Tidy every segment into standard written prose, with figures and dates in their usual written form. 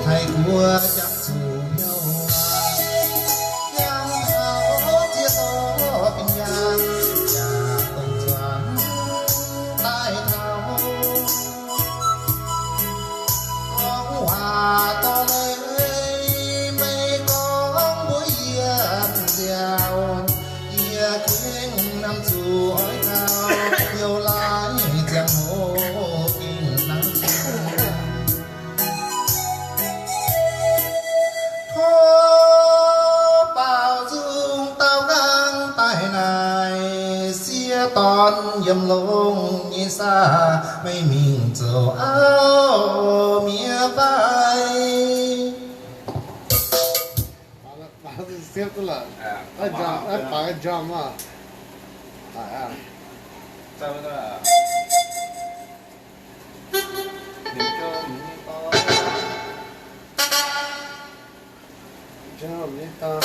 thầy của chắc dù nhau giang áo chia to kinh nhang nhà tông choáng tai thao con hòa to lấy mấy con bối yên dèo kia kính năm dù ói cao nhiều lái giang hồ kinh nắng bao dung tao ngang tài này xia toàn yếm lông như xa mấy mình dầu áo mía vai xếp tức là cái drum à sao đó là niệm cho drum nhé ta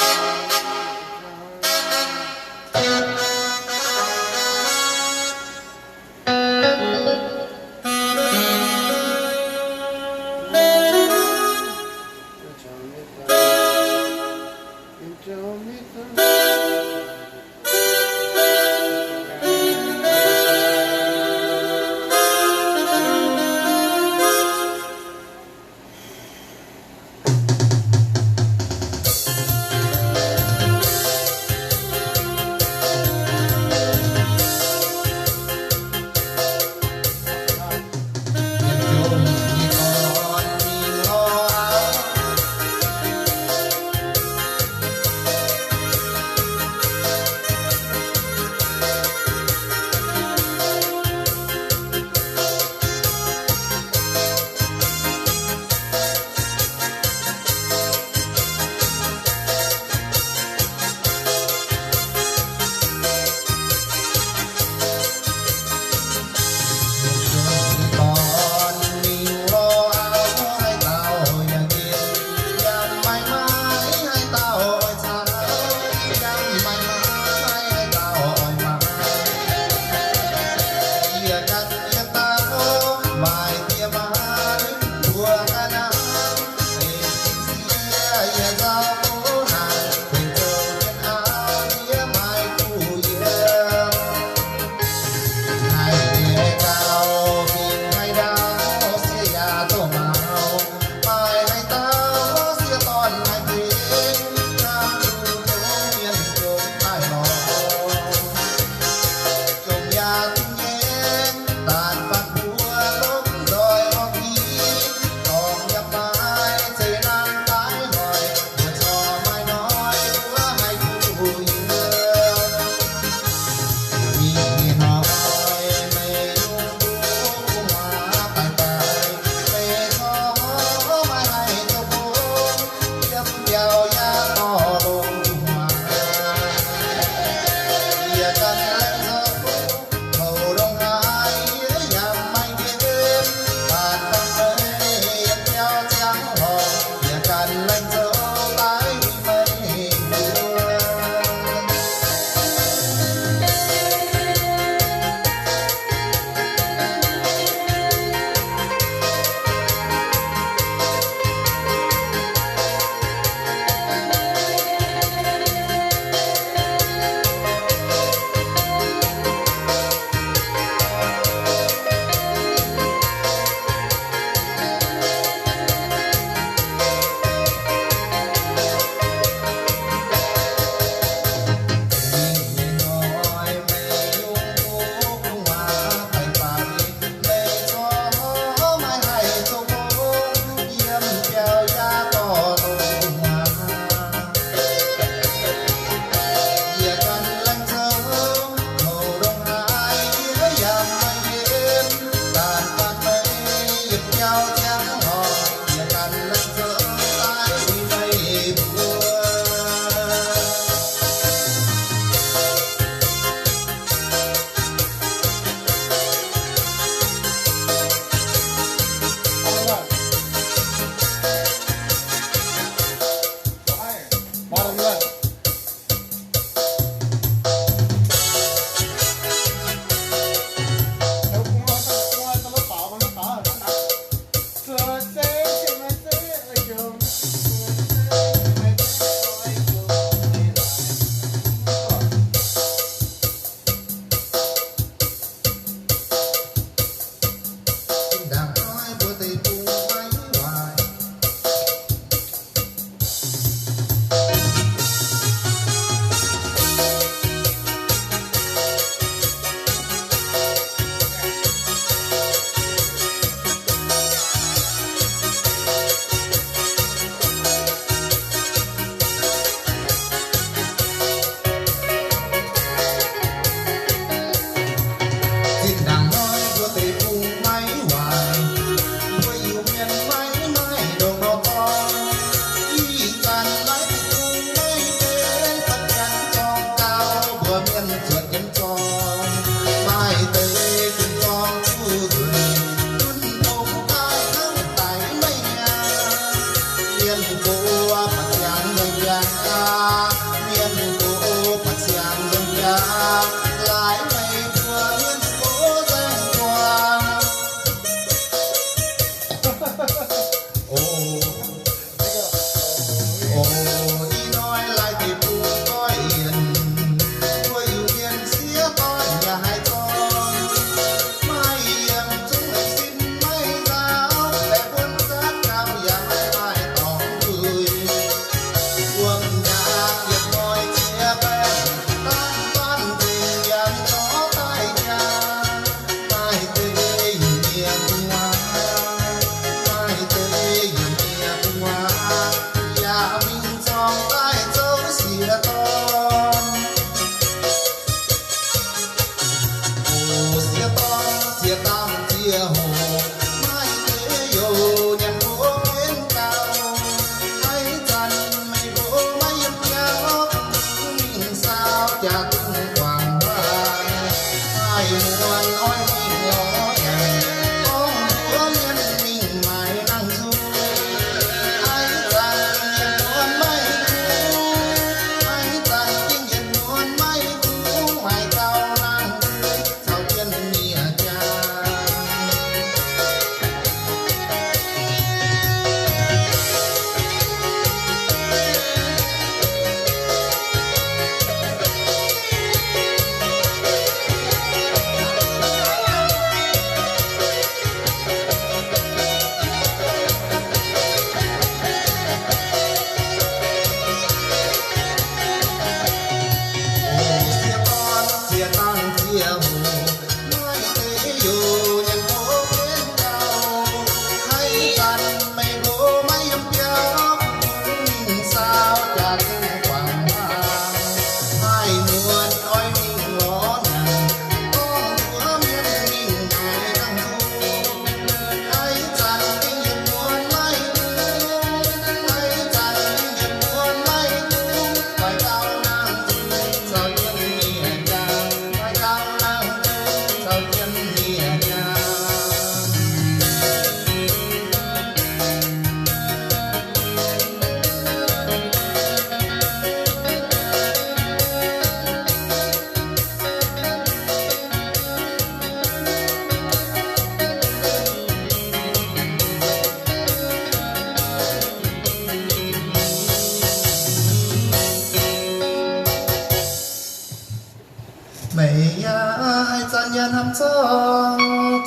nhà thăm son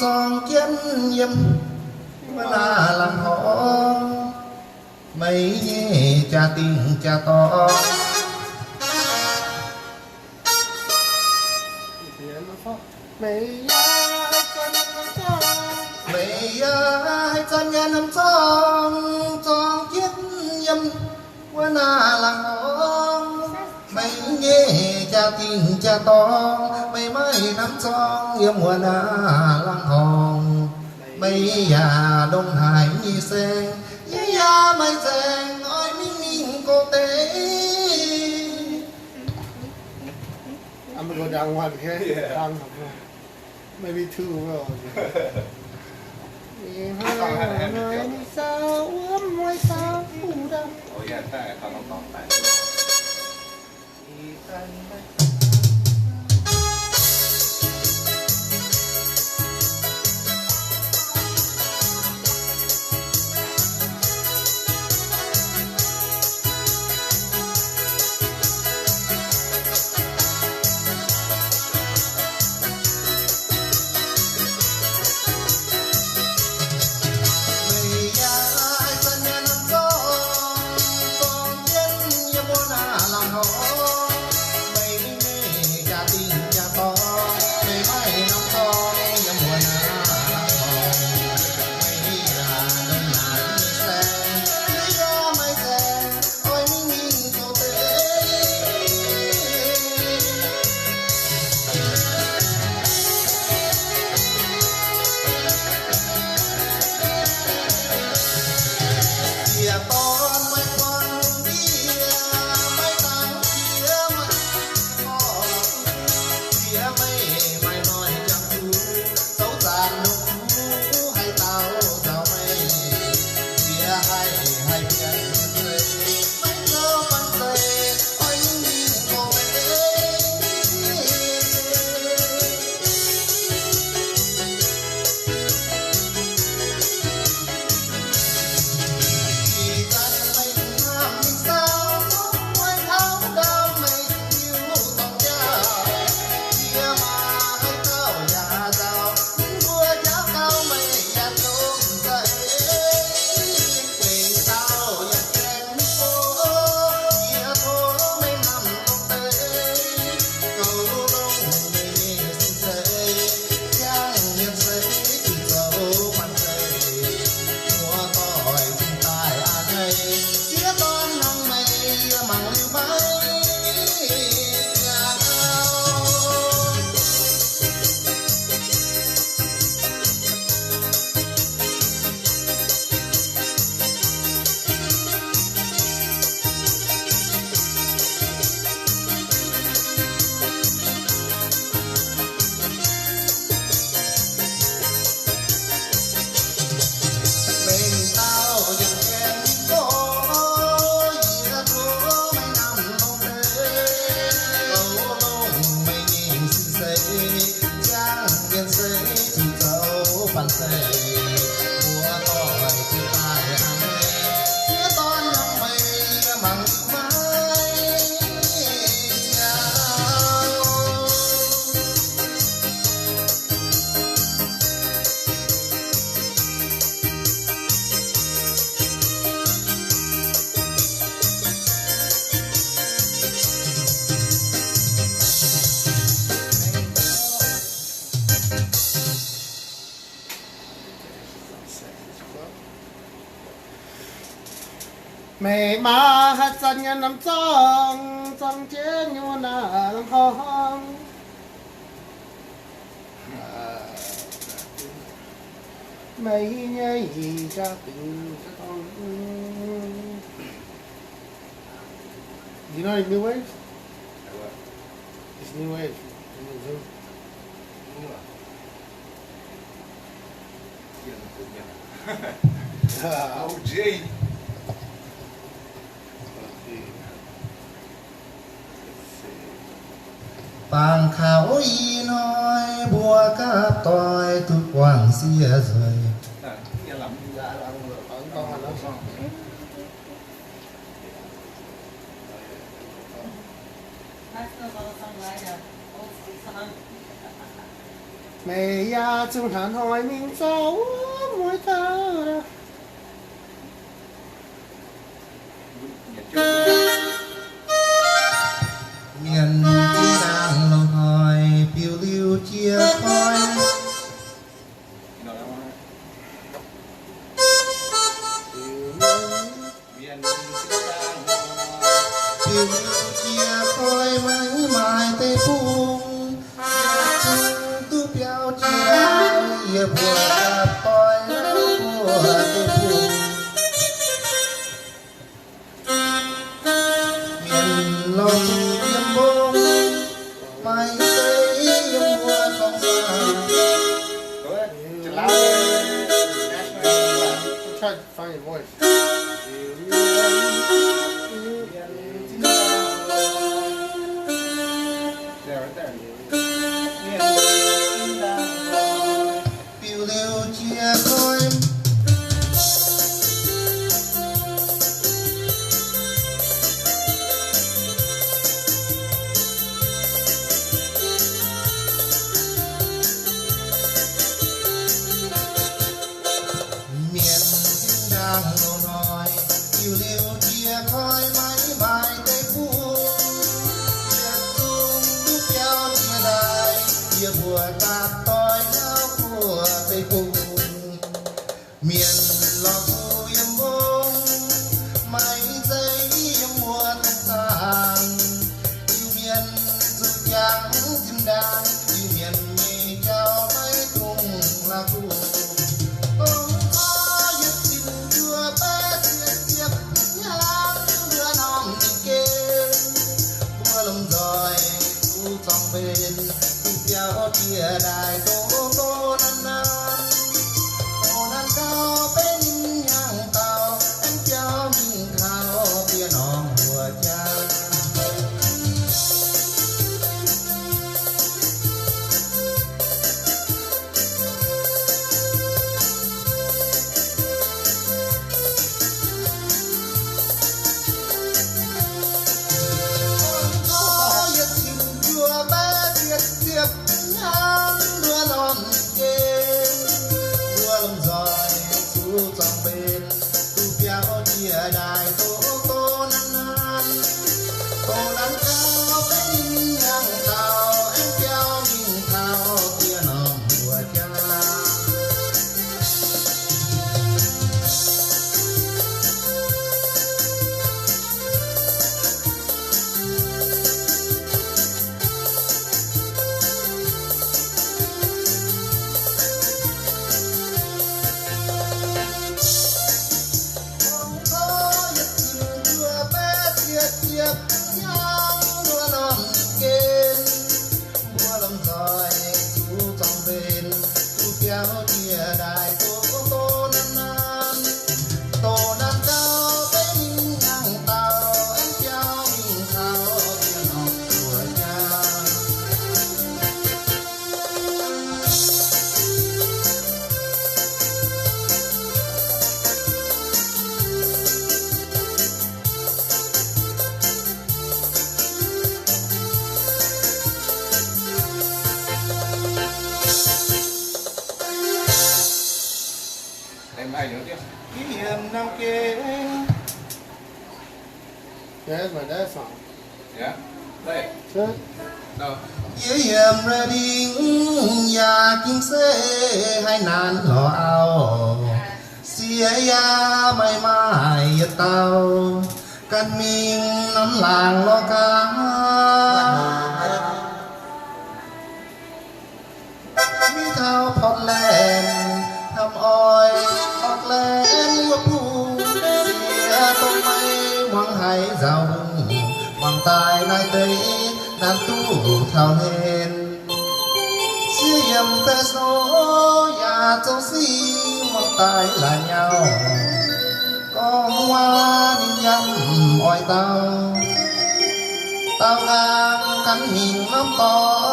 tròn kiến yếm là làm họ mấy nhé cha tình cha to mấy mấy hai con nhà nằm trong tròn chiếc yếm là làm họ mấy nhé cha tình cha to mấy mấy năm trong yếm là làm hòn mấy già đông hải như sen ya mai sen ôi minh cô tế I'm gonna go down one, okay? Yeah. Down, maybe two will. Sao ướm ngoài sao phủ đông. โอ้ยแต่เขาต้องตอบไป Mẹ má hát dân nhân nằm trong chế nhu nà làm hông. Mấy nhây ra tình cho con. You know any new wave? It's new wave. OJ Pàng khảo y nói bùa cáp toi tu quảng xìa rồi nghe lắm ra ăn rồi con hành nó xong That's the little song right now. Old song. mẹ ya chung hàn hỏi mình cháu mỗi ta miền Tây nàng lòng hỏi phiêu lưu chia khói phiêu lưu chia khói mãi mãi tây phung tu piao chia ia buồn gặp tôi của tây phung miền lòng yếm bông mai tây yếm mùa không xa Try to find your voice. There, right there. phiêu lưu chia khói miền Tây đang nô nói phiêu lưu chia khói mãi mãi tây phung chia tung lúc nhau chia đài chia bùa tạt toi áo của tây phung miền lò thu yếm bông mãi giấy yếm mùa tóc tàn yêu miền dù trắng chim đàn yêu miền nhì trao mái tung là cùng ông có giấc chim đưa bé tiệt tiệp nhang đưa non kê mùa lồng giỏi tu trong bên tu piao chia đài tô tô nan nan tô nan cao bên nhang tàu em piao mình khao tia non mùa cha có giấc chim đưa bé tiệt tiệp nhang đưa non kê đưa lồng giỏi tu trong bên tu piao chia đài tô tô nan nan tô nan cao bên nhang tàu em piao mình khao tia non mùa cha không có giấc chim đưa bé tiệt tiệp nhang đưa non kê mùa lồng giỏi tu trong bên tu piao chia đài tô tô nan nan tô nan cao bên nhang tàu em piao mình khao tia non mùa cha Em ai nữa chứ? kỷ niệm năm kế There's my dad's song. Dạ. Đây. Good. Đâu? dưới hiểm ra đi nhà kinh xê hai nàn lò ao xìa ya mày mai tao căn mình nắm làng lo cá mi thao phọt lèn thăm oi phọt lèn ngược phù xìa tông mây hoang hải giàu hoàng tài nay tây nan tu thao hên xưa hiểm phê số nhà châu si hoàng tài là nhau có hoa ninh nhâm oi tao tao đang cắn mình lắm to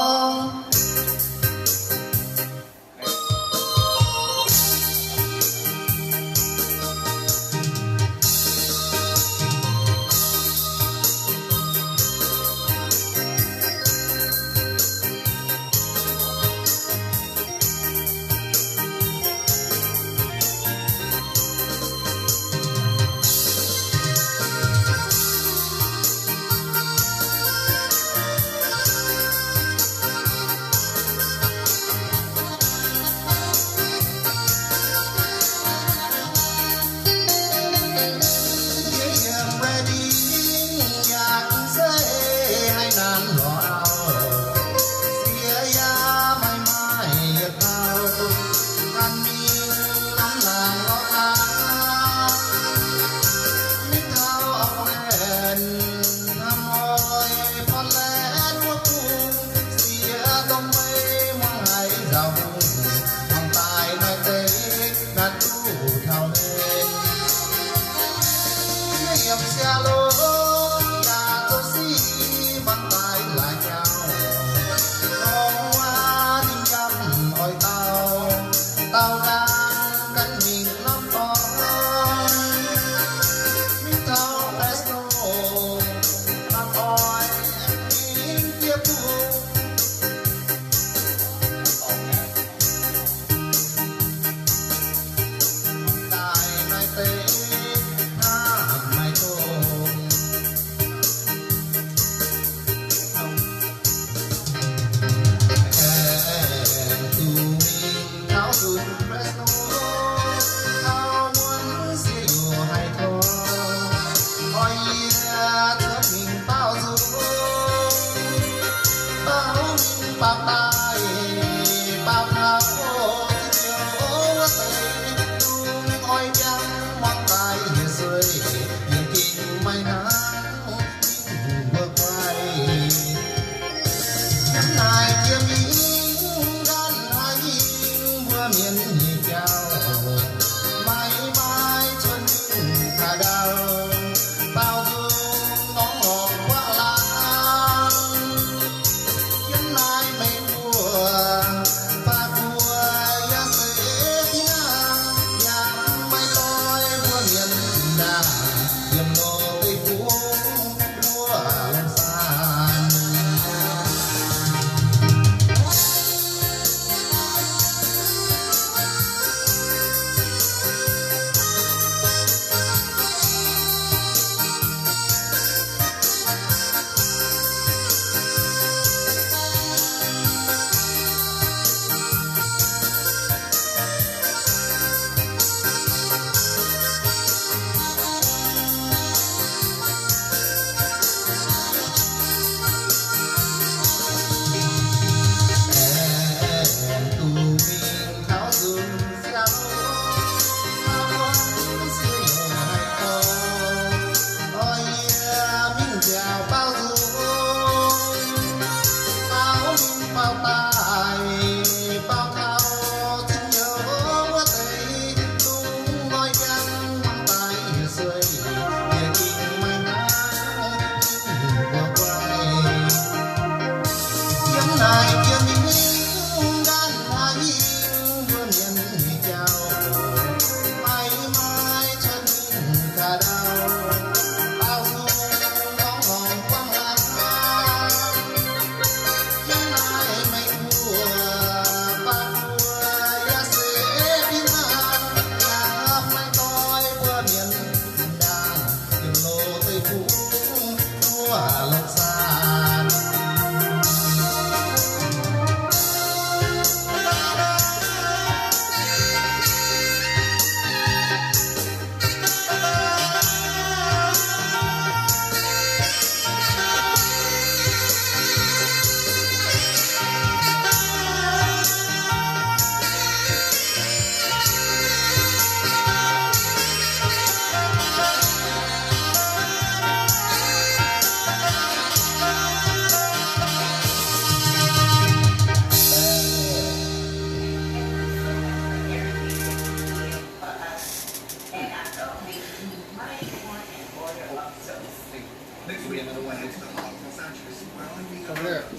Over there,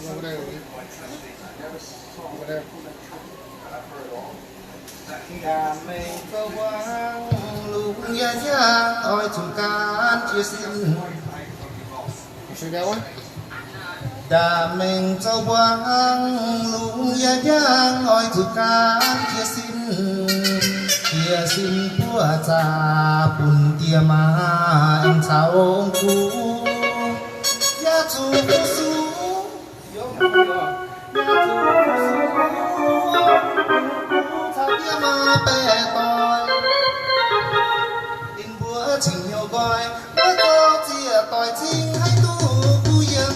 over there, over there. Đà mê câu quang lùng ya ya ôi chúng can chia xin You see that one? Đà mình châu quang lùng ya ya ôi chúng can chia xin của cha bùn tia mà em cháu ông cú ya chú su mà bè tòi in búa trình nhiều coi búa cho chia tòi chính hay tu vui yên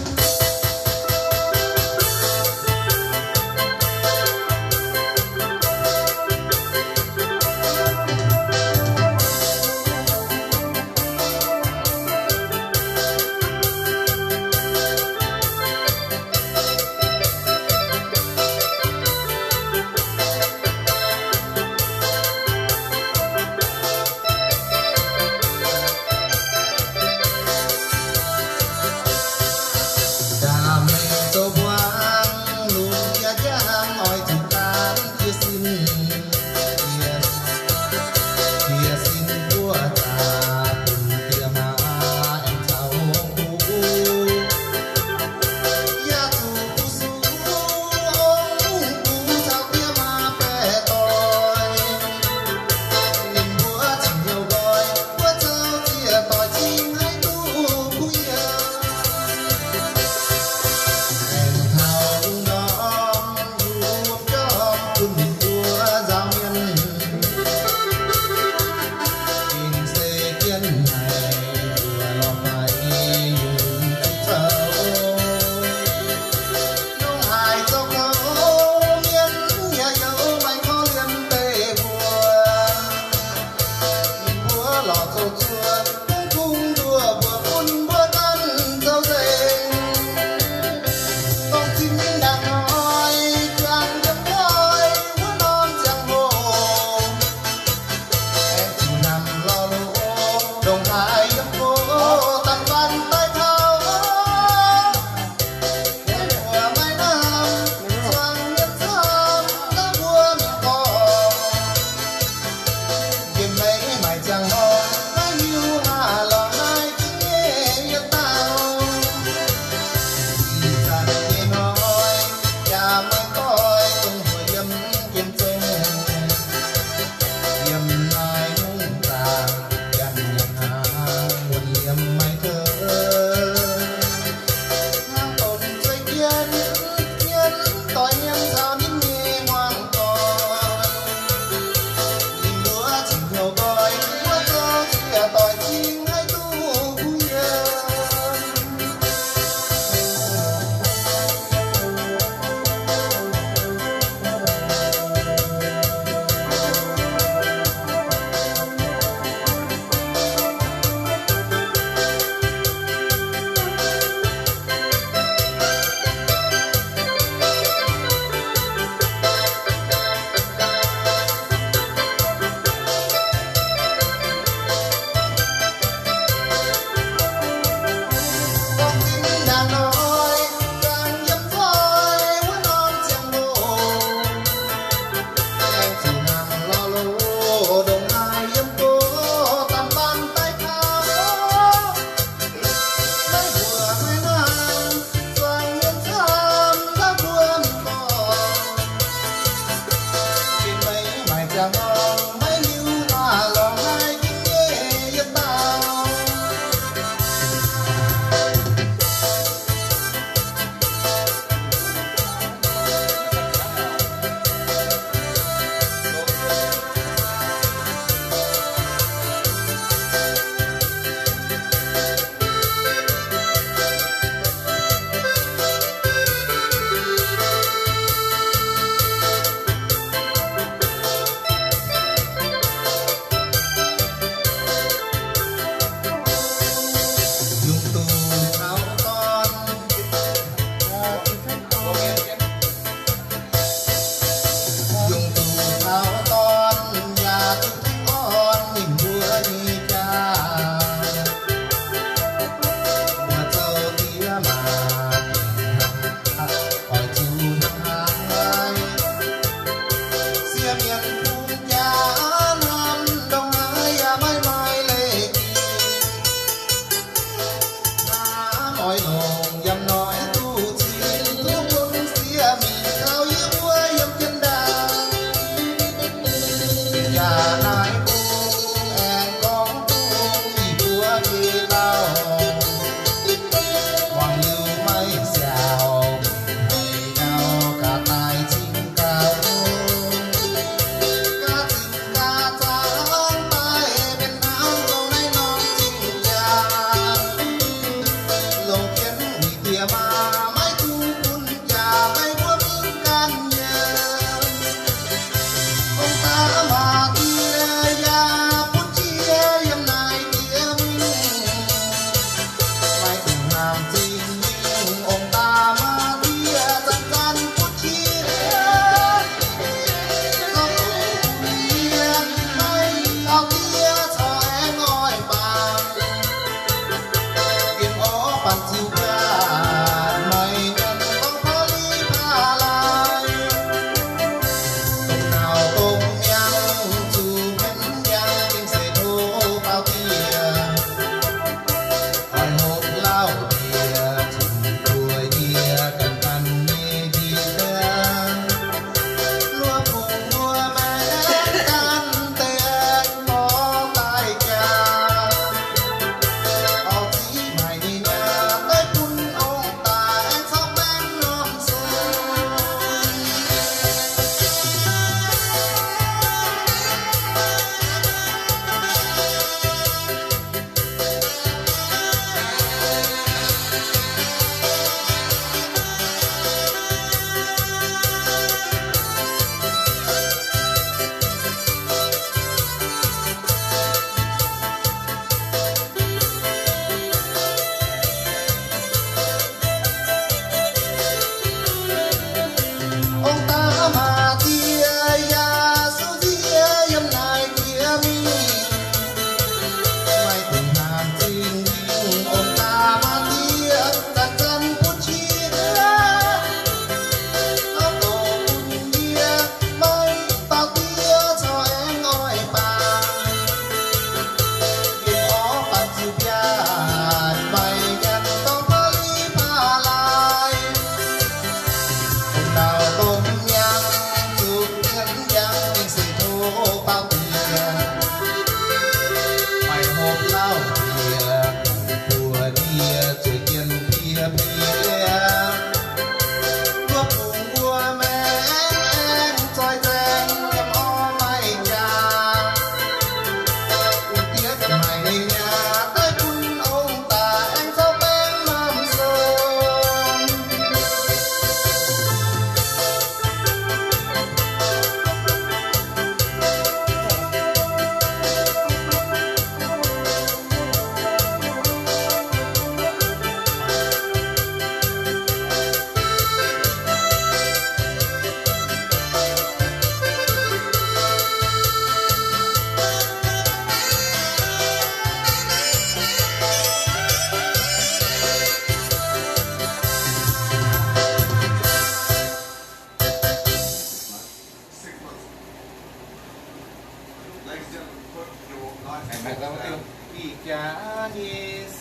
cha đi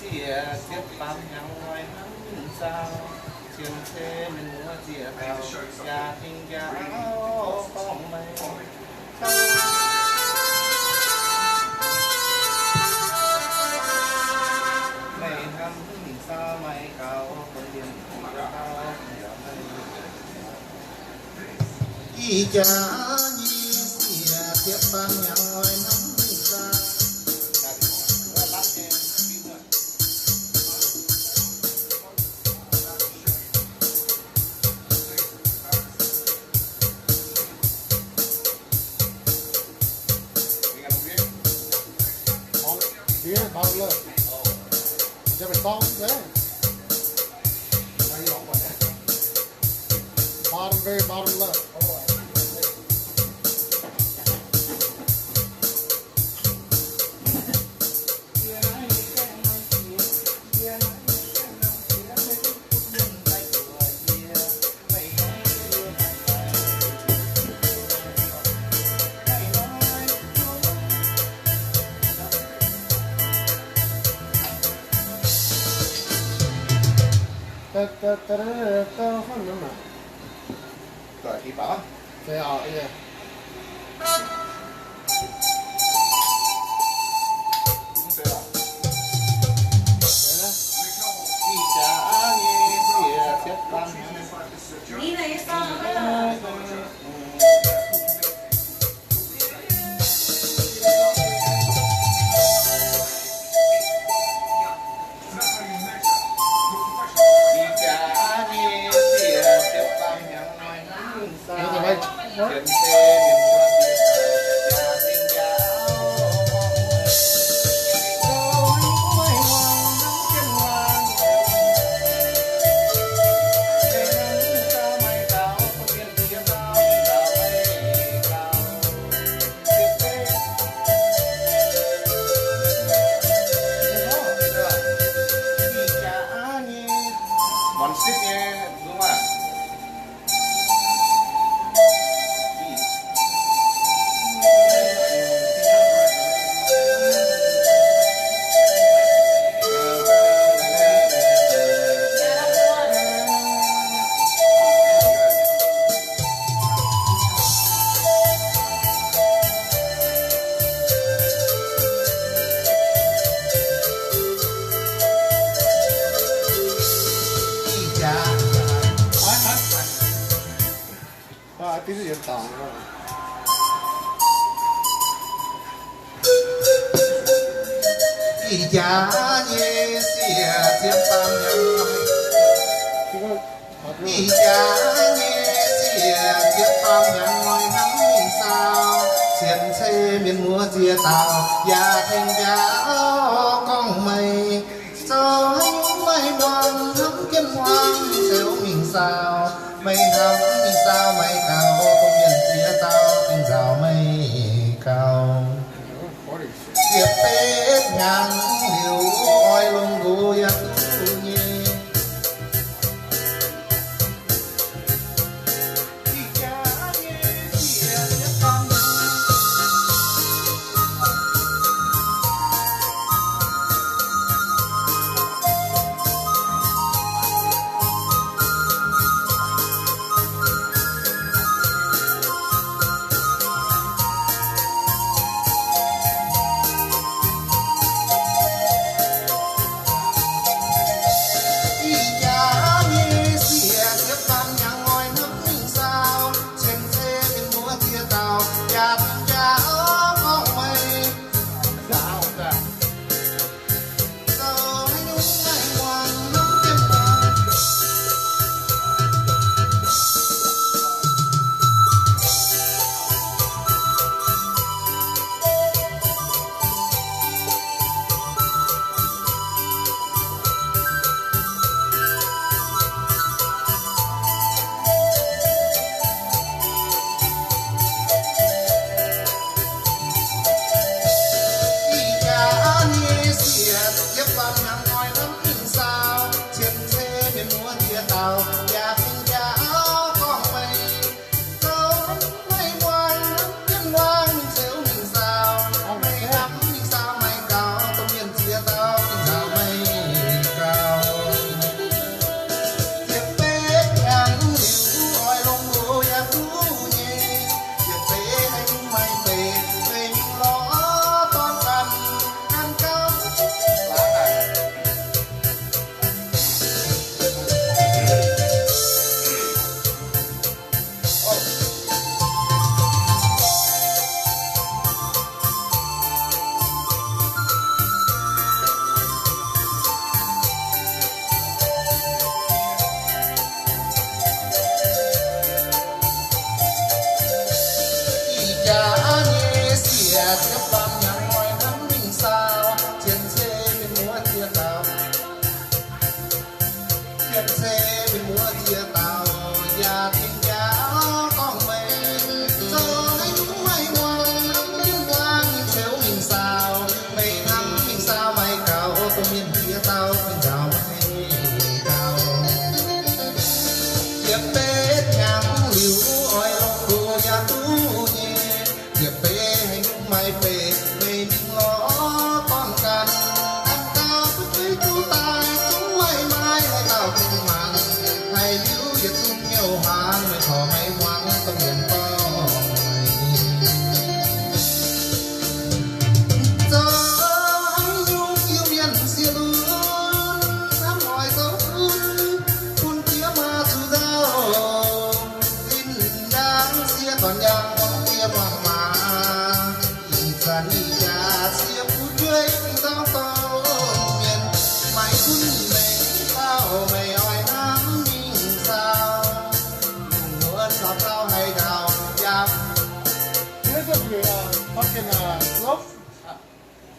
xìa tiếp bám nhau ngoài nắng sao chiều thế mình mua chia vào nhà tình gia con mây mày hâm sao mày cao con điên cao y cha đi xìa tiếp bám nhau ngoài nắng sao Bia bao lợnจะเป็นต้องเด้bottom very bottom left không nữa mà Rồi thì bỏ. thế à yeah Đi này sao nữa? Món xích nghe đúng không ạ? tí gì tỏng rồi Ý cha nhé xìa tiếp tam nhân Ý cha nhé xìa tiếp tam nhân ngoài nắng sao xiên xê miền múa chia tàu gia thành gia con mây sao mây đoàn ngắm kiếm hoang xéo mình sao mây ngắm mình sao mây cao không nhận chia tao tình rào mây cao Tiệp tết ngàn liều oi lung gu yat nhi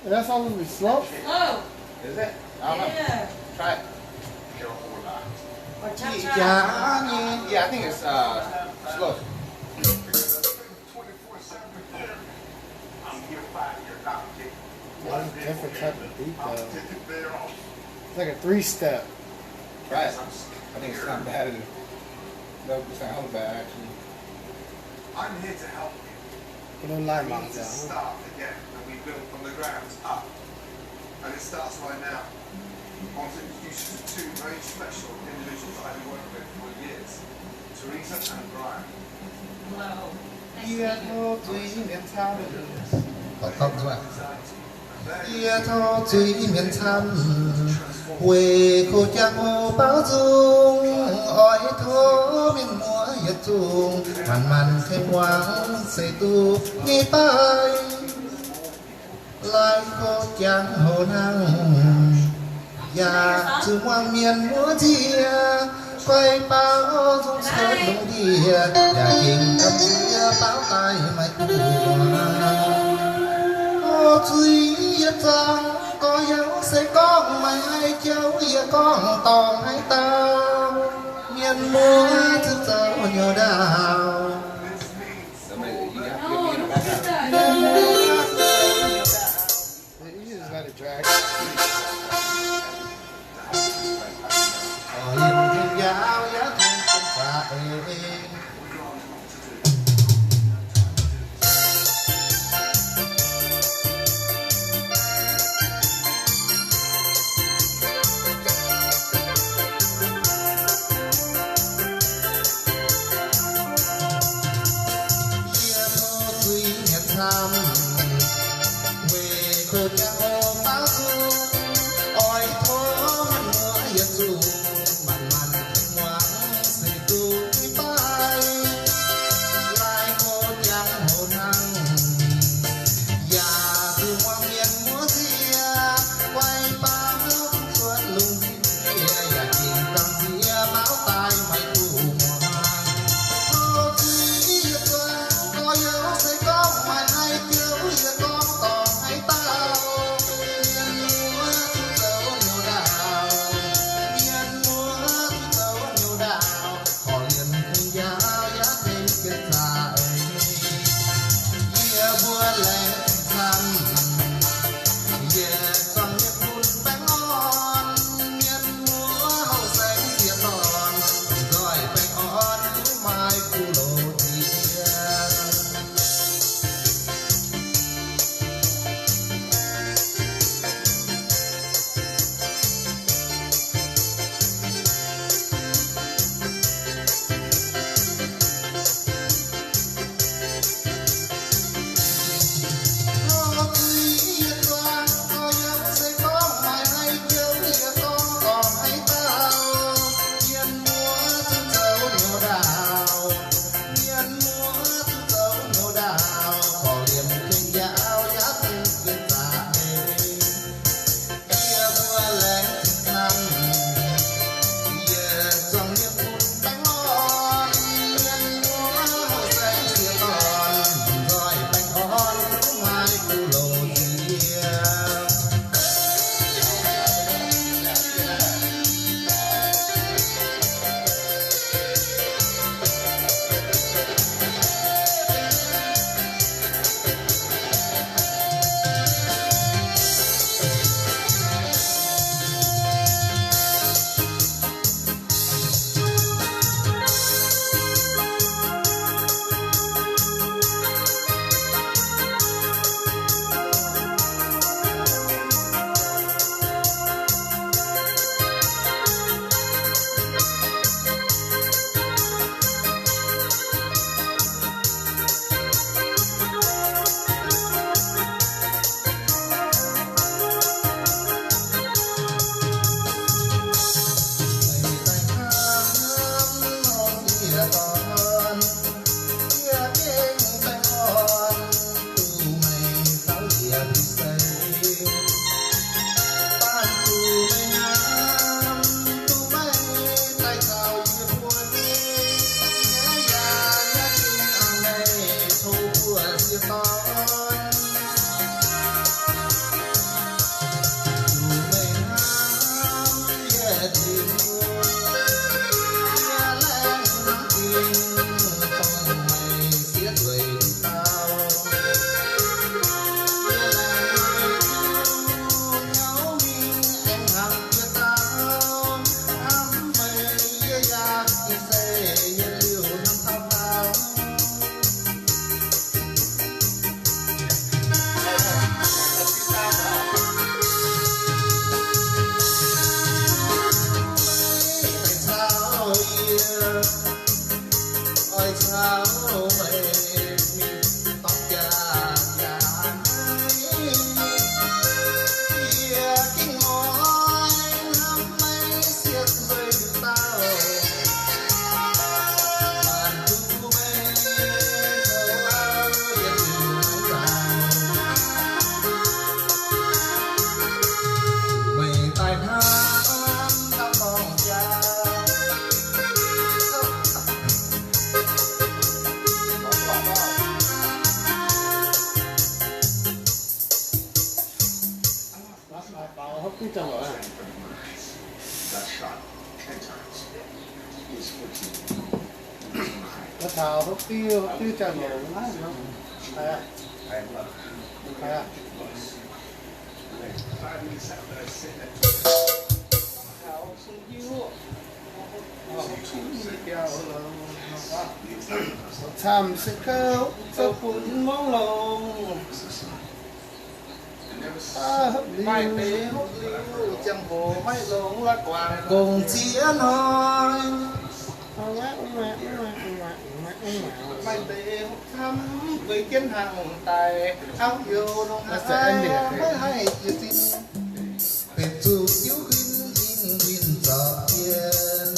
That's all gonna be slow. Oh, Is it? I don't know. yeah. Try it. Or cha จ๋า cha. นี่ Yeah, I think it's slow. One different type of beat though. It's like a 3-step. Try it. I think it's not bad. No, it's not hell bad actually. I'm here to help you. Put a line We on need to down. start again, and we build from the ground up. And it starts right now. I want to introduce you to two very special individuals that I've been working with for years. Teresa and Brian. Hello. เยียโทจุยเมียนช้ำขอต้องด้วยเยียโทจุยเมียนช้ำเวโคจังโอเป้าจุงอ้อยโทเมียนมัวอย่าจุงมันเข้มหวังใส่ตูงี้ไปลายโคจังโหนังอย่าจึงวางเมียนมัวเทียไฟเป้าทุกเชิดลงเดียอย่ากินกับเสียเป้าตายไม่กลัวโอ้จุยอย่าจังก็ยังใส่ก้องไม่ให้เจ้าอย่าก้องต่อให้ตาเมียนมัวจะเจ้าเหนียวดาว Somebody, you got to Oh, get me in the look at back. that. You just let it drag. ขอยิ้มถึงยาวอย่าถึงเป็นฝ่าเอง chẳng gọi là That shot 10 times. He's 14. nó thảo hấp tiêu chẳng gọi là phải à I love phải à 5 minutes out there sitting there. thảo không tiêuทำสิเขาจะปุ่นมองลงไม่เลี้ยวจังโบไม่ลงละกว่า cùng chia nói ไม่เลี้ยวทำvới kiến hàng tài áo vô đôngไม่ให้จิต về chủ yếu in rõ tiền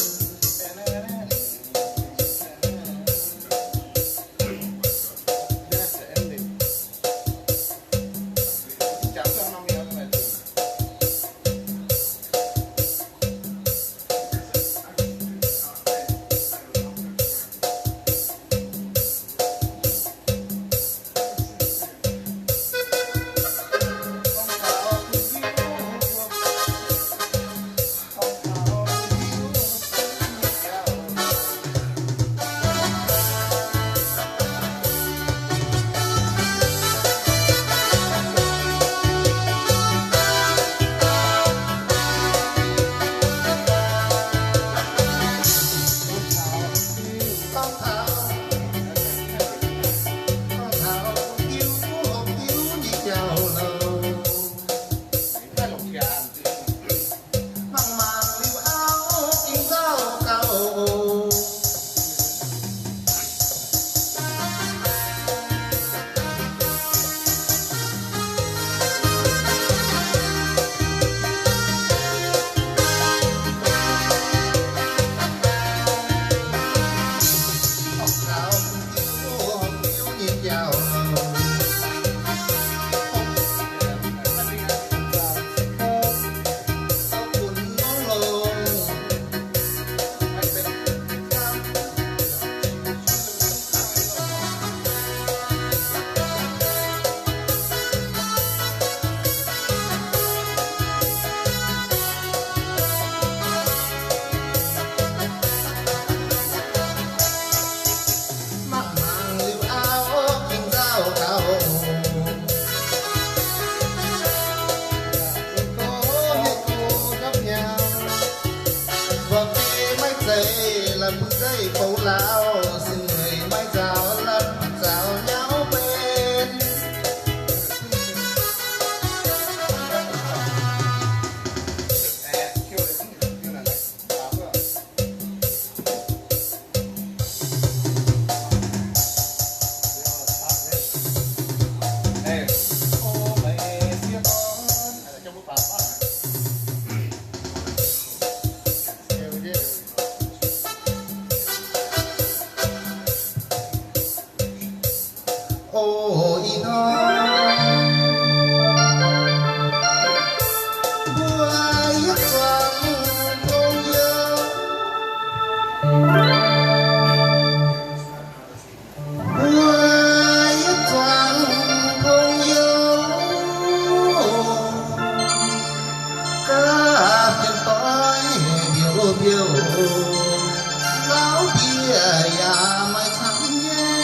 là bước dây phố lao xin người mai rào lăn rào nhau bên ôi nó buổi sáng không nhớ buổi sáng không nhớ cả phiền tối biểu biểu giáo kia ya mai thắm nhé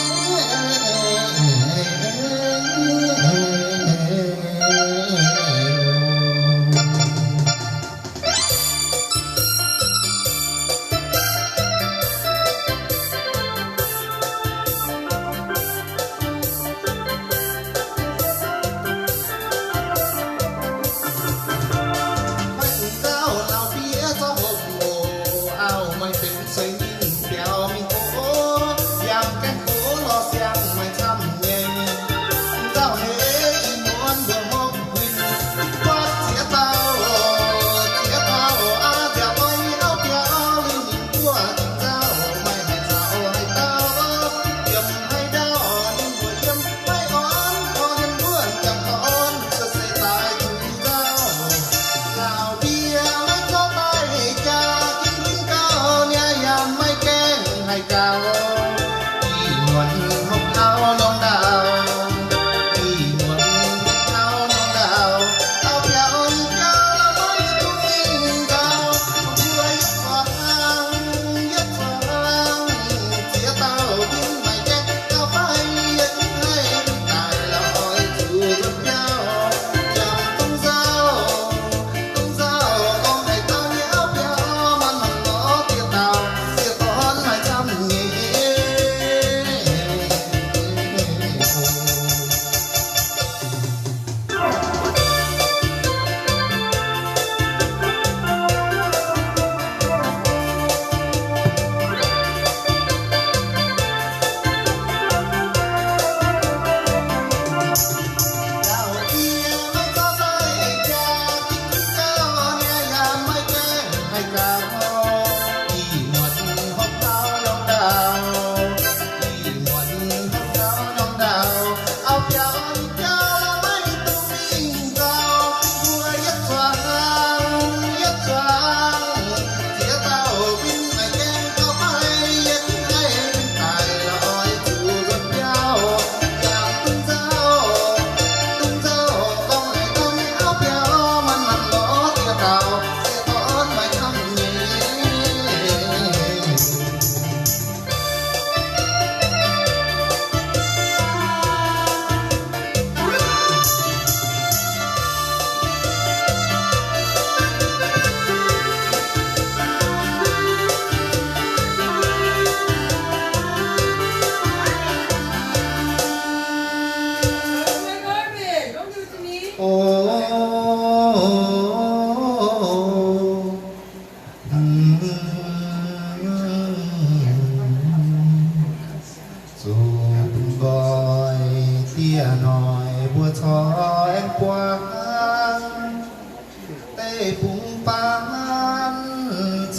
bán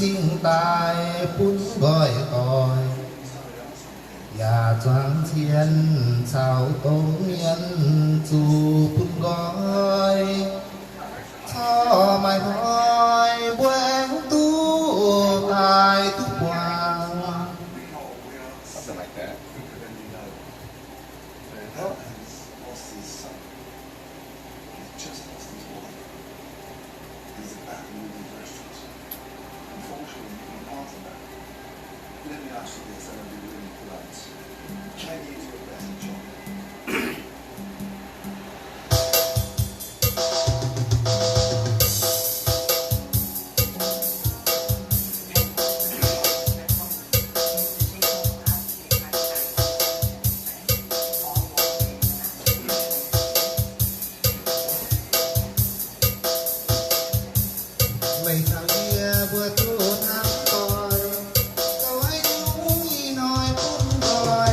chinh tài phun gọi còi nhà choáng thiên sao tống nhân dù phun gọi cho mày nói quên tu tài tu hoàng Something like that. Lost his son. He's just lost his wife. He's back in the restaurant. Unfortunately, you can part of that. Let me ask you this, and I'll be really polite. Can you do a better job? mày thảo kia vừa tu thắm coi câu ấy đúng như nói phun gọi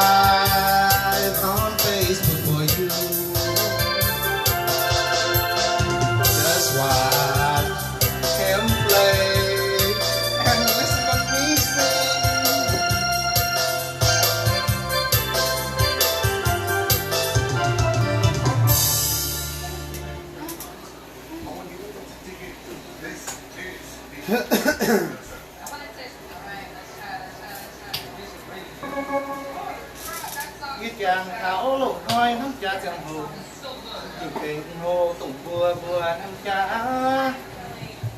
Live on Facebook for you. Just watch him play and listen to me sing. I want you all to dig into this is the I want to say something, alright? Let's try. Cái chàng thảo lộ hoi nắm cha chàng hồ So good. Chủ tình hồ tổng bùa bùa nắm cha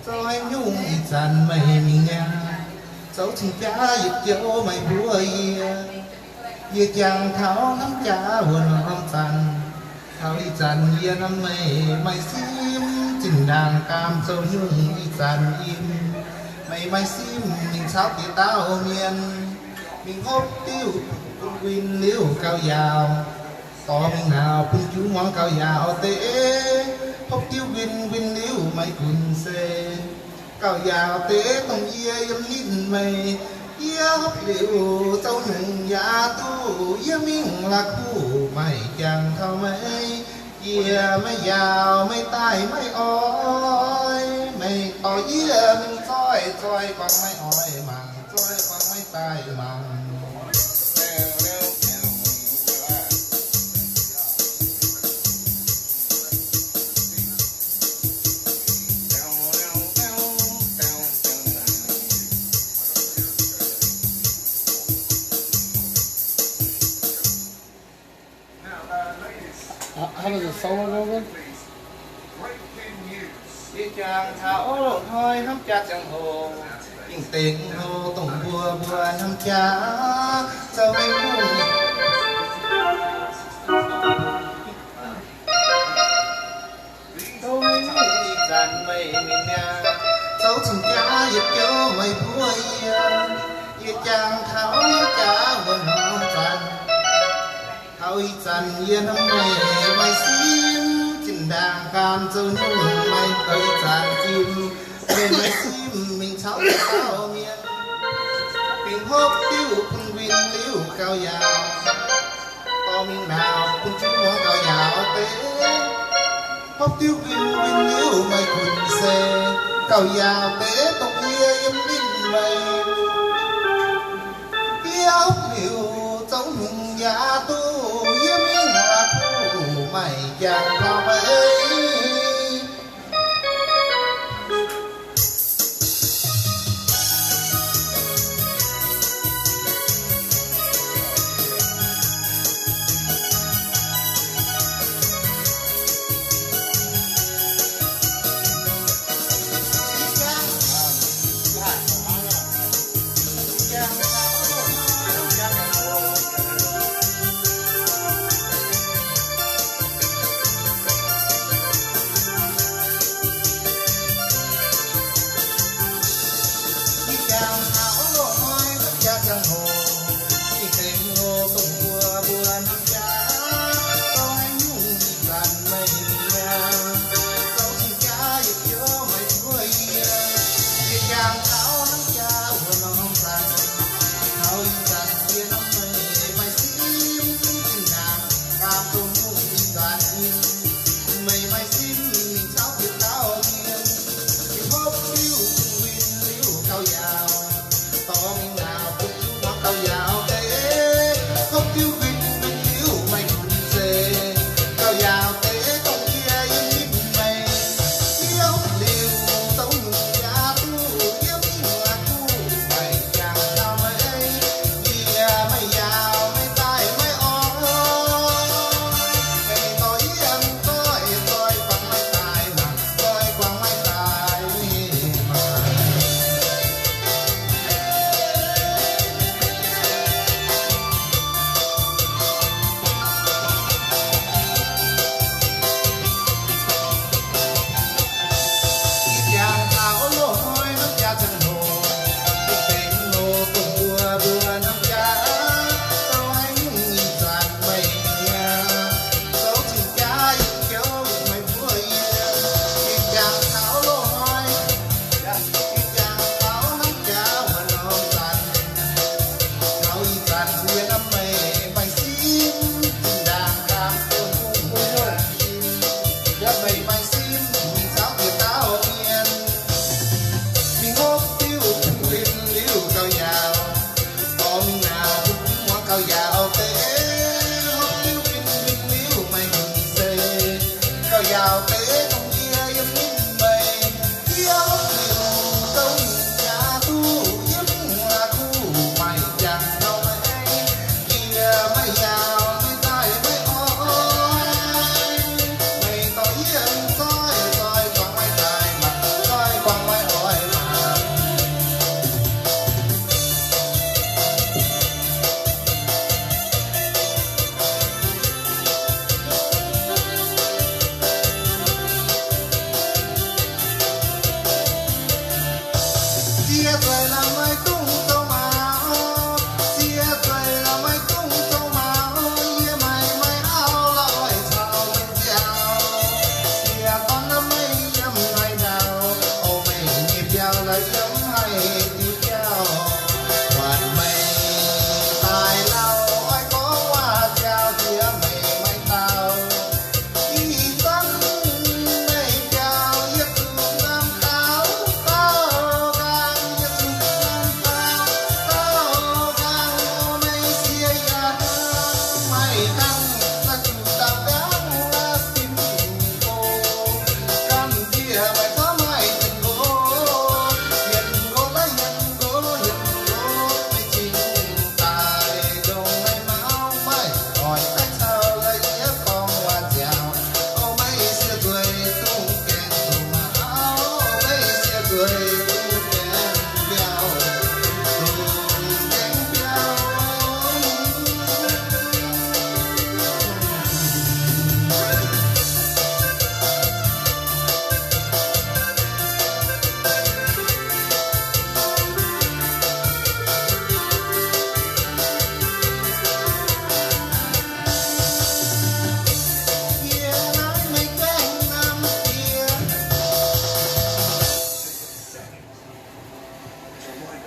Cho anh nhung thì dàn mày mình nghe dấu tình cha dịp dấu mày búa ia Ia chàng tháo nắm cha buồn hòm tàn tháo đi dàn ia nắm mày sim chỉnh đàn cam dấu nhung đi dàn im mày sim mình sao thì tao miền miền hốt tiêu cung quyên liễu cao giàu có miền nào cung chú món cao giàu tế hốt tiêu quyên quyên liễu mày quần xê cao giàu tế tông ia yếm nín mày ia hốt liễu châu nùng gia tu ia miền lạc khu mày chẳng thao mấy ia mày giàu mày tài mày oi mày tỏi ia mình soi soi con mày oi màng soi con mày tài màng How does the solo go again? Breaking news. đi chàng thảo lộn thôi hắm cha chẳng hồ tình tình hồ tổng bùa bùa hắm cha sao anh buồn đâu anh đi dàn mây miền nhà dấu tình cha giật kéo mây bùa đi chàng thảo hắm cha buồn hắm tràn thảo y tràn yên hắm mây xin chim đàn cam châu nhung mây tới tràn chim bên mây chim mình cháu cao miền tiếng hốt tiêu cung viên liễu cao giàu to miền nào cung chú món cao giàu tế hốt tiêu viên liễu mây quần xê cao giàu tế tộc kia yếm linh mây kia hốt liễu cháu nhung gia tu yếm miền lạc khu mày chẳng cao mấy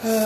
เฮ้